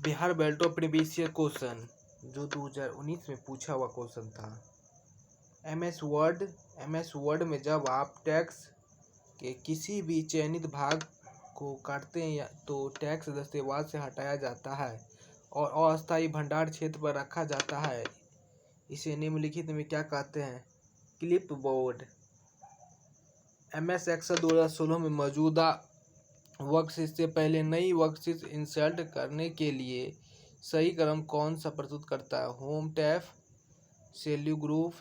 Bihar बेल्टो previous question जो 2019 में पूछा हुआ क्वेश्चन था। एमएस वर्ड में जब आप टेक्स्ट के किसी भी चयनित भाग को काटते हैं तो टेक्स्ट दस्तावेज से हटाया जाता है और अस्थायी भंडार क्षेत्र पर रखा जाता है। इसे निम्नलिखित में क्या कहते हैं? क्लिपबोर्ड। एमएस एक्सेल 2016 में मौजूदा वर्कशीट से पहले नई वर्कशीट इंसर्ट करने के लिए सही क्रम कौन सा प्रस्तुत करता है? Home tab, cells group,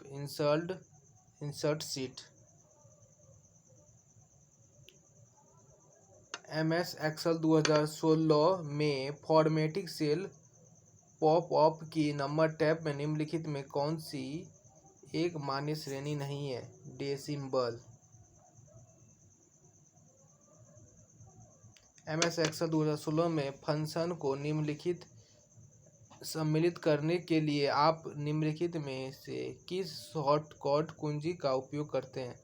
insert sheet. MS Excel 2016 में फॉर्मेटिंग सेल पॉपअप की नंबर टैब में निम्नलिखित में कौन सी एक मान्य श्रेणी नहीं है? डेसिमल। एमएस एक्सेल 2016 में फंक्शन को निम्नलिखित सम्मिलित करने के लिए आप निम्नलिखित में से किस शॉर्टकट कुंजी का उपयोग करते हैं?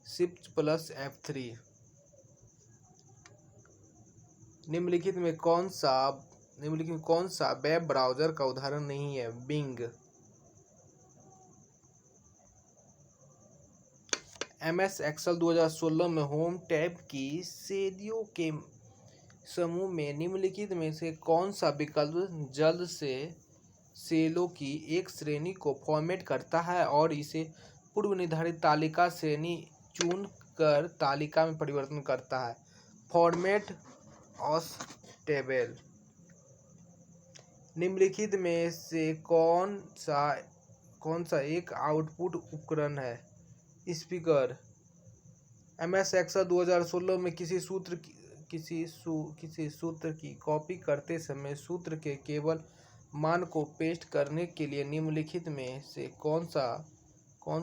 Shift+F3। निम्नलिखित में कौन सा वेब ब्राउज़र का उदाहरण नहीं है? बिंग। एमएस एक्सेल 2016 में होम टैब की श्रेणियों के समूह में निम्नलिखित में से कौन सा विकल्प जल्द से सेलों की एक श्रेणी को फॉर्मेट करता है और इसे पूर्व निर्धारित तालिका श्रेणी चुन कर तालिका में परिवर्तन करता है? Format as table. निम्नलिखित में से कौन सा एक आउटपुट उपकरण है? स्पीकर। एमएस एक्सेल 2016 में किसी सूत्र की कॉपी करते समय सूत्र के केवल मान को पेस्ट करने के लिए निम्नलिखित में से कौन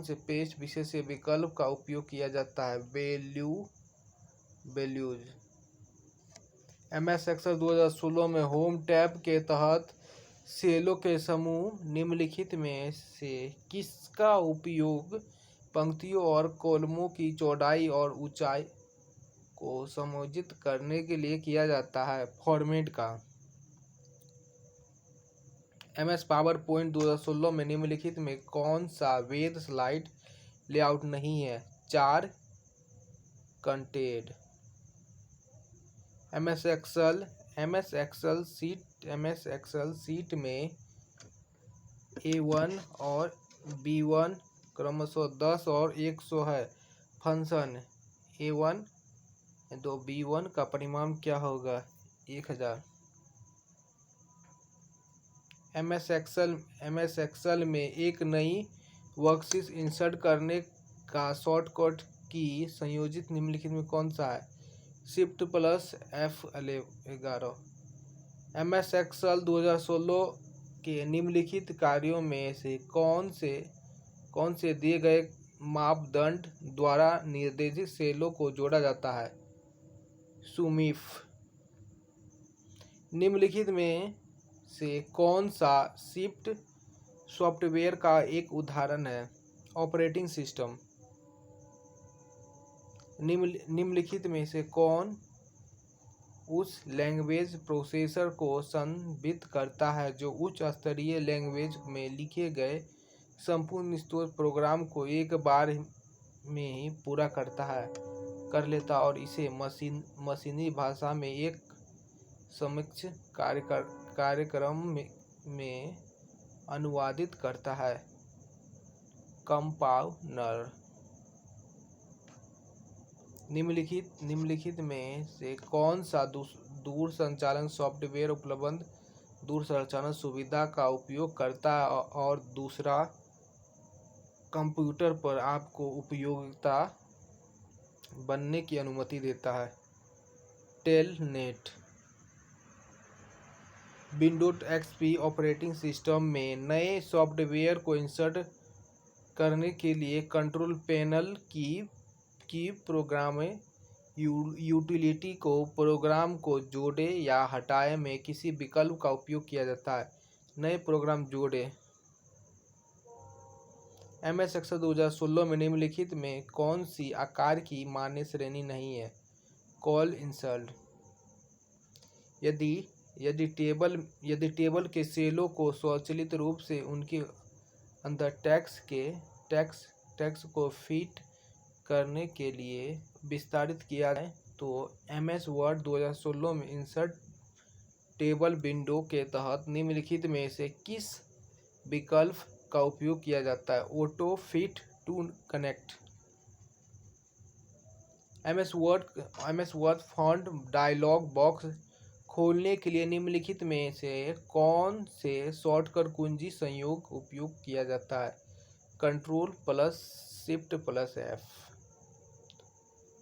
से पेस्ट विशेष विकल्प का उपयोग किया जाता है? वैल्यूज। एमएस एक्सेल 2016 में होम टैब के तहत सेलों के समूह निम्नलिखित में से किसका उपयोग पंक्तियों और कॉलमों की चौड़ाई और ऊंचाई को समायोजित करने के लिए किया जाता है? फॉर्मेट का। एमएस पावर पॉइंट 2016 में निम्नलिखित में कौन सा वैध स्लाइड लेआउट नहीं है? 4 कंटेंट। एमएस एक्सेल शीट में A1 और B1 क्रमशः 10 और 100 है। फंक्शन A1 तो B1 का परिमाण क्या होगा? 1000। एमएस एक्सेल में एक नई वर्कशीट इंसर्ट करने का शॉर्टकट की संयोजित निम्नलिखित में कौन सा है? Shift+F11। एमएस एक्सेल 2016 के निम्नलिखित कार्यों में से कौन से दिए गए मापदंड द्वारा निर्देशित सेलों को जोड़ा जाता है? सुमिफ। निम्नलिखित में से कौन सा शिफ्ट सॉफ्टवेयर का एक उदाहरण है? Operating system. निम्नलिखित में से कौन उस लैंग्वेज प्रोसेसर को संदर्भित करता है जो उच्च स्तरीय लैंग्वेज में लिखे गए संपूर्ण स्टोर प्रोग्राम को एक बार में ही पूरा कर लेता और इसे मशीनी भाषा में एक समकक्ष कार्यक्रम में अनुवादित करता है? कंपाइलर। निम्नलिखित में से कौन सा दूर संचालन सॉफ्टवेयर उपलब्ध दूर संचालन सुविधा का उपयोग करता है और दूसरा कंप्यूटर पर आपको उपयोगिता बनने की अनुमति देता है? Telnet. Windows XP operating system में नए सॉफ्टवेयर को इंसर्ट करने के लिए कंट्रोल पैनल की प्रोग्राम यूटिलिटी को प्रोग्राम को जोड़े या हटाए में किसी विकल्प का उपयोग किया जाता है? नए प्रोग्राम जोड़े। एमएस एक्सेल 2016 में निम्नलिखित में कौन सी आकार की मान्य श्रेणी नहीं है? Call insert. यदि टेबल के सेलों को स्वचालित रूप से उनके अंदर टेक्स्ट को फिट करने के लिए विस्तारित किया जाए तो एमएस वर्ड 2016 में इंसर्ट टेबल विंडो के तहत निम्नलिखित में से किस विकल्प का उपयोग किया जाता है? Auto fit to connect. MS Word font dialog box खोलने के लिए निम्नलिखित में से कौन से शॉर्टकट कुंजी संयोग उपयोग किया जाता है? Control plus shift plus F.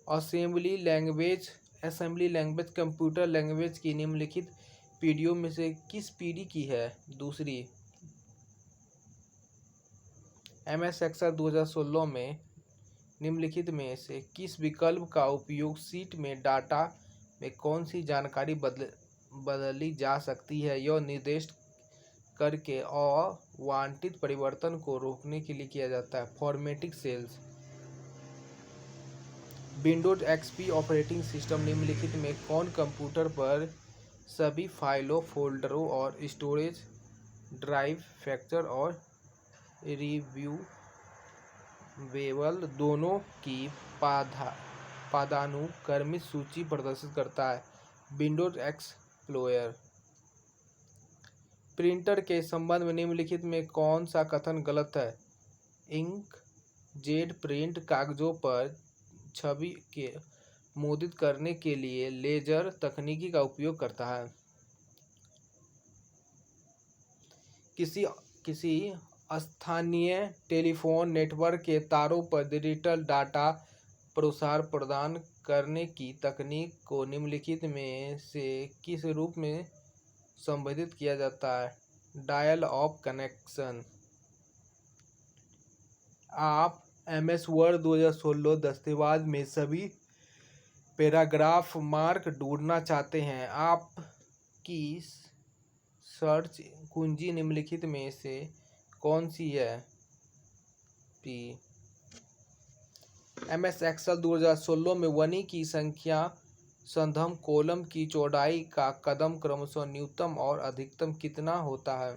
Assembly language computer language की निम्नलिखित पीढ़ियों में से किस पीढ़ी की है? दूसरी। एमएस एक्सेल 2016 में निम्नलिखित में से किस विकल्प का उपयोग शीट में डाटा में कौन सी जानकारी बदली जा सकती है यह निर्दिष्ट करके अवांछित परिवर्तन को रोकने के लिए किया जाता है? Formatting cells. Windows XP operating system निम्नलिखित में कौन कंप्यूटर पर सभी फाइलों, फोल्डरों और स्टोरेज ड्राइव फैक्चर और रिव्यूवेबल दोनों की पदानुक्रमित सूची प्रदर्शित करता है? Windows explorer. प्रिंटर के संबंध में निम्नलिखित में कौन सा कथन गलत है? इंकजेट प्रिंट कागजों पर छवि के मुद्रित करने के लिए लेजर तकनीक का उपयोग करता है। किसी स्थानीय टेलीफोन नेटवर्क के तारों पर डिजिटल डाटा प्रसार प्रदान करने की तकनीक को निम्नलिखित में से किस रूप में संबोधित किया जाता है? Dial up connection. आप एमएस वर्ड 2016 दस्तावेज में सभी पैराग्राफ मार्क ढूंढना चाहते हैं। आपकी सर्च कुंजी निम्नलिखित में से कौन सी है? पी। एमएस एक्सेल 2016 में वनी की संख्या संदर्भ कॉलम की चौड़ाई का कदम क्रमशः न्यूनतम और अधिकतम कितना होता है?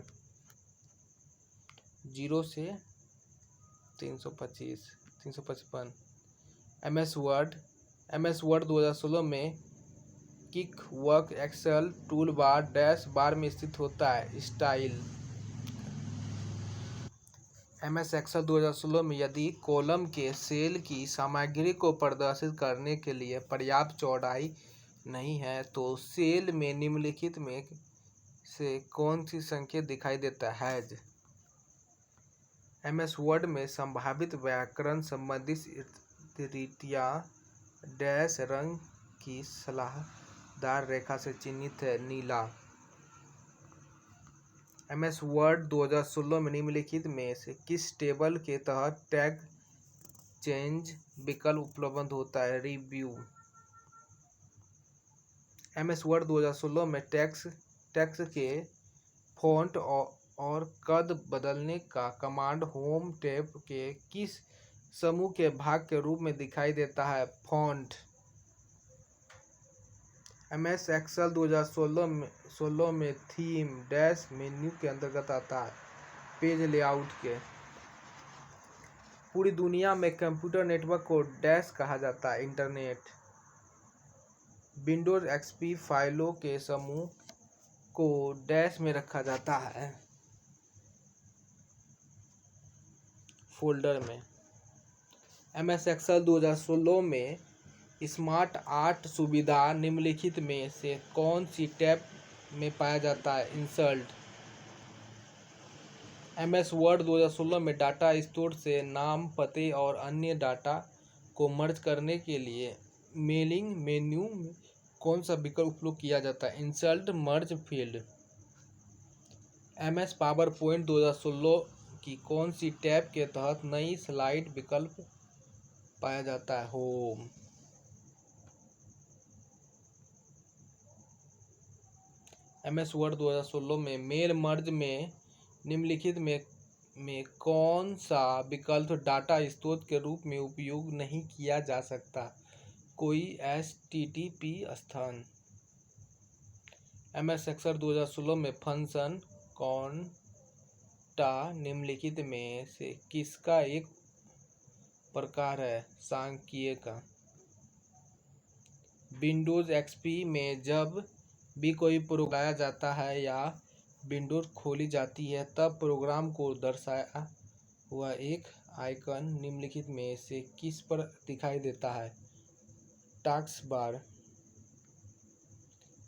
0 से 355। एमएस वर्ड 2016 में quick work Excel tool bar dash bar में स्थित होता है? स्टाइल। एमएस एक्सेल 2016 में यदि कॉलम के सेल की सामग्री को प्रदर्शित करने के लिए पर्याप्त चौड़ाई नहीं है तो सेल में निम्नलिखित में से कौन सी संकेत दिखाई देता है? एमएस वर्ड में संभावित व्याकरण संबंधी त्रुटियां डैश रंग की सलाहदार रेखा से चिन्हित है? नीला। एमएस वर्ड 2016 में निम्नलिखित में से किस टेबल के तहत टैग चेंज विकल्प उपलब्ध होता है? रिव्यू। एमएस वर्ड 2016 में टेक्स्ट के फॉन्ट और कद बदलने का कमांड होम टैब के किस समूह के भाग के रूप में दिखाई देता है? फॉन्ट। एमएस एक्सेल 2016 में थीम डैश मेन्यू के अंतर्गत आता है? पेज लेआउट के। पूरी दुनिया में कंप्यूटर नेटवर्क को डैश कहा जाता है? इंटरनेट। विंडोज एक्सपी फाइलों के समूह को डैश में रखा जाता है? फोल्डर में। एमएस एक्सेल 2016 में स्मार्ट आर्ट सुविधा निम्नलिखित में से कौन सी टैब में पाया जाता है? इंसर्ट। एमएस वर्ड 2016 में डाटा स्रोत से नाम, पते और अन्य डाटा को मर्ज करने के लिए मेलिंग मेन्यू में कौन सा विकल्प उपयोग किया जाता है? इंसर्ट मर्ज फील्ड। एमएस पावर पॉइंट 2016 की कौन सी टैब के तहत नई स्लाइड विकल्प पाया जाता है? होम। एमएस वर्ड 2016 में मेल मर्ज में निम्नलिखित में कौन सा विकल्प डाटा स्रोत के रूप में उपयोग नहीं किया जा सकता? कोई एचटीटीपी स्थान। MS Excel 2016 में फंक्शन कॉन्टा निम्नलिखित में से किसका एक प्रकार है? सांख्यिक। विंडोज एक्सपी में जब भी कोई प्रोग्राम लगाया जाता है या विंडोज खोली जाती है तब प्रोग्राम को दर्शाया हुआ एक आइकन निम्नलिखित में से किस पर दिखाई देता है? Task bar.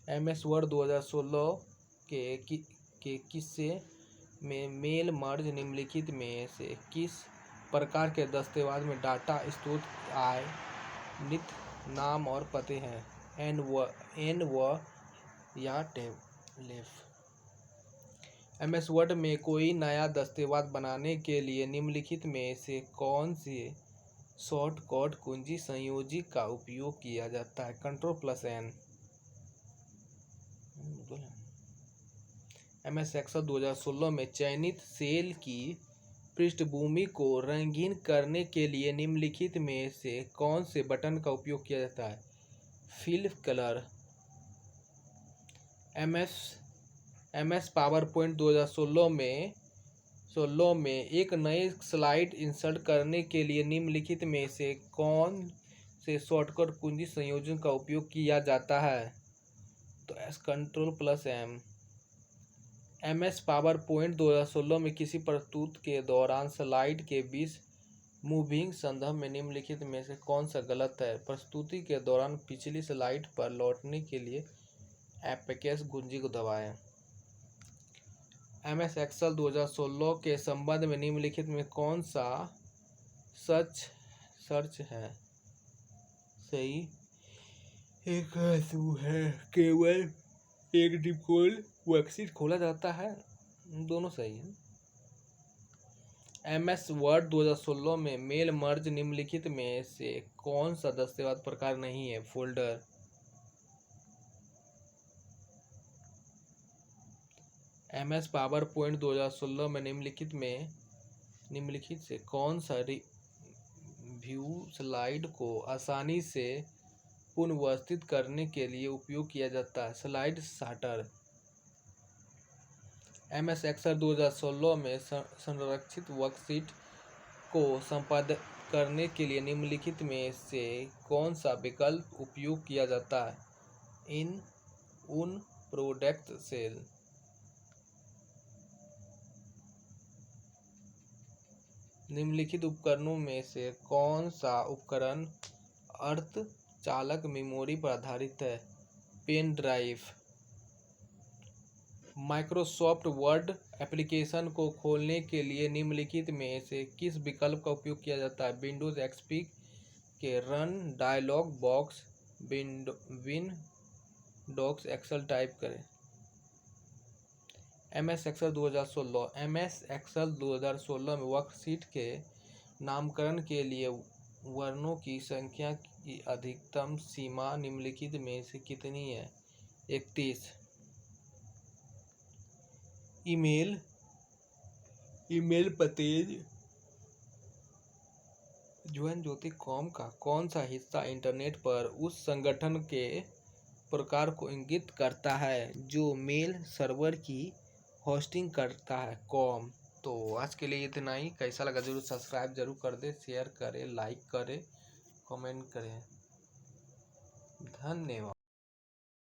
MS वर्ड 2016 के किस्से में मेल मर्ज निम्नलिखित में से किस प्रकार के दस्तावेज में डाटा स्रोत आय नित नाम और पते हैं? एन व या टेबलेफ। MS वर्ड में कोई नया दस्तावेज बनाने के लिए निम्नलिखित में से कौन से शॉर्टकट कुंजी संयोजन का उपयोग किया जाता है? Ctrl+N। MS Excel 2016 में चयनित सेल की पृष्ठभूमि को रंगीन करने के लिए निम्नलिखित में से कौन से बटन का उपयोग किया जाता है? Fill colour. MS पावरपॉइंट 2016 में एक नई स्लाइड इंसर्ट करने के लिए निम्नलिखित में से कौन से शॉर्टकट कुंजी संयोजन का उपयोग किया जाता है? तो Ctrl+M। MS पावरपॉइंट 2016 में किसी प्रस्तुति के दौरान स्लाइड के बीच मूविंग संदर्भ में निम्नलिखित में से कौन सा गलत है? प्रस्तुति के दौरान पिछली स्लाइड पर लौटने के लिए एस्केप कुंजी को दबाएं। MS Excel 2016 के संबंध में निम्नलिखित में कौन सा सर्च है? सही एक है। केवल एक डिफ़ॉल्ट वर्कशीट खोला जाता है। दोनों सही है। MS वर्ड 2016 में मेल मर्ज निम्नलिखित में से कौन सा दस्तावेज प्रकार नहीं है? फोल्डर। MS पावरपॉइंट 2016 में निम्नलिखित से कौन सा व्यू स्लाइड को आसानी से पुनर्व्यवस्थित करने के लिए उपयोग किया जाता है? Slide sorter. MS Excel 2016 में संरक्षित वर्कशीट को संपादित करने के लिए निम्नलिखित में से कौन सा विकल्प उपयोग किया जाता है? उन प्रोडक्ट सेल। निम्नलिखित उपकरणों में से कौन सा उपकरण अर्धचालक मेमोरी पर आधारित है? Pen drive. Microsoft Word application को खोलने के लिए निम्नलिखित में से किस विकल्प का उपयोग किया जाता है? विंडोज एक्सपी के रन डायलॉग बॉक्स विन-डॉक्स एक्सेल टाइप करें। MS Excel 2016 में वर्कशीट के नामकरण के लिए वर्णों की संख्या की अधिकतम सीमा निम्नलिखित में से कितनी है? 31। ईमेल पते ज्वाइनज्योति.com का कौन सा हिस्सा इंटरनेट पर उस संगठन के प्रकार को इंगित करता है जो मेल सर्वर की होस्टिंग करता है? कॉम। तो आज के लिए इतना ही। कैसा लगा जरूर सब्सक्राइब जरूर कर दे, शेयर करें, लाइक करें, कमेंट करें। धन्यवाद।